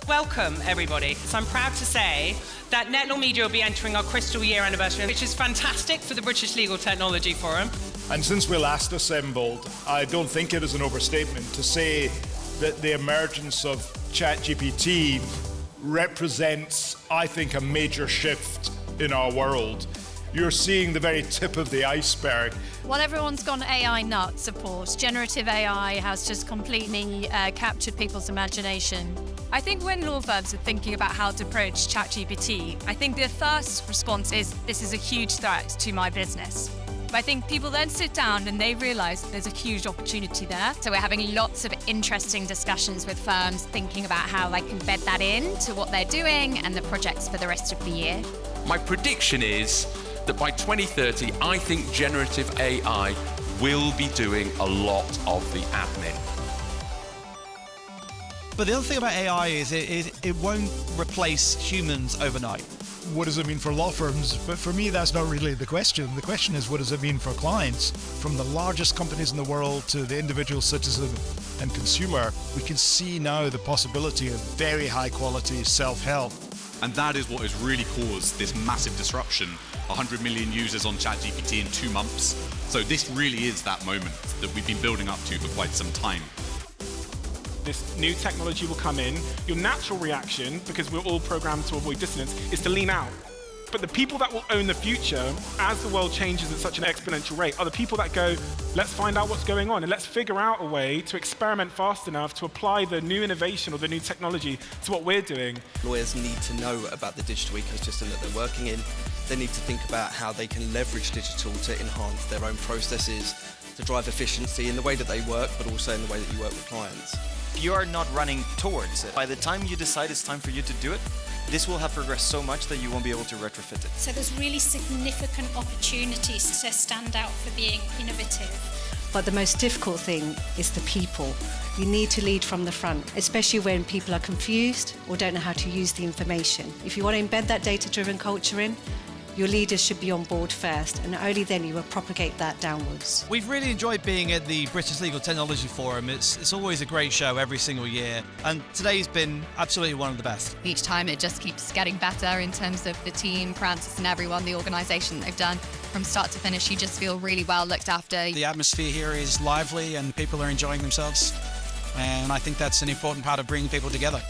Welcome, everybody. So I'm proud to say that Netlaw Media will be entering our Crystal Year anniversary, which is fantastic for the British Legal Technology Forum. And since we last assembled, I don't think it is an overstatement to say that the emergence of ChatGPT represents, I think, a major shift in our world. You're seeing the very tip of the iceberg. Well, everyone's gone AI nuts, of course. Generative AI has just completely captured people's imagination. I think when law firms are thinking about how to approach ChatGPT, I think their first response is, this is a huge threat to my business. But I think people then sit down and they realise there's a huge opportunity there. So we're having lots of interesting discussions with firms thinking about how they can embed that into what they're doing and the projects for the rest of the year. My prediction is that by 2030, I think generative AI will be doing a lot of the admin. But the other thing about AI is it won't replace humans overnight. What does it mean for law firms? But for me, that's not really the question. The question is, what does it mean for clients? From the largest companies in the world to the individual citizen and consumer, we can see now the possibility of very high quality self-help. And that is what has really caused this massive disruption. 100 million users on ChatGPT in 2 months. So this really is that moment that we've been building up to for quite some time. This new technology will come in. Your natural reaction, because we're all programmed to avoid dissonance, is to lean out. But the people that will own the future, as the world changes at such an exponential rate, are the people that go, let's find out what's going on and let's figure out a way to experiment fast enough to apply the new innovation or the new technology to what we're doing. Lawyers need to know about the digital ecosystem that they're working in. They need to think about how they can leverage digital to enhance their own processes, to drive efficiency in the way that they work, but also in the way that you work with clients. You are not running towards it. By the time you decide it's time for you to do it, this will have progressed so much that you won't be able to retrofit it. So there's really significant opportunities to stand out for being innovative. But the most difficult thing is the people. You need to lead from the front, especially when people are confused or don't know how to use the information. If you want to embed that data-driven culture in, your leaders should be on board first, and only then you will propagate that downwards. We've really enjoyed being at the British Legal Technology Forum. It's always a great show every single year, and today's been absolutely one of the best. Each time it just keeps getting better in terms of the team, Francis and everyone, the organisation they've done. From start to finish, you just feel really well looked after. The atmosphere here is lively and people are enjoying themselves, and I think that's an important part of bringing people together.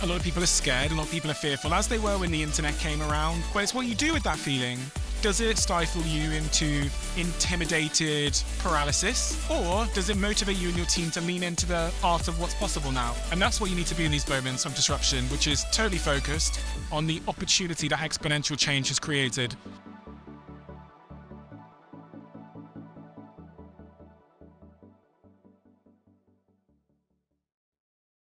A lot of people are scared, a lot of people are fearful, as they were when the internet came around. But it's what you do with that feeling. Does it stifle you into intimidated paralysis? Or does it motivate you and your team to lean into the art of what's possible now? And that's what you need to be in these moments of disruption, which is totally focused on the opportunity that exponential change has created.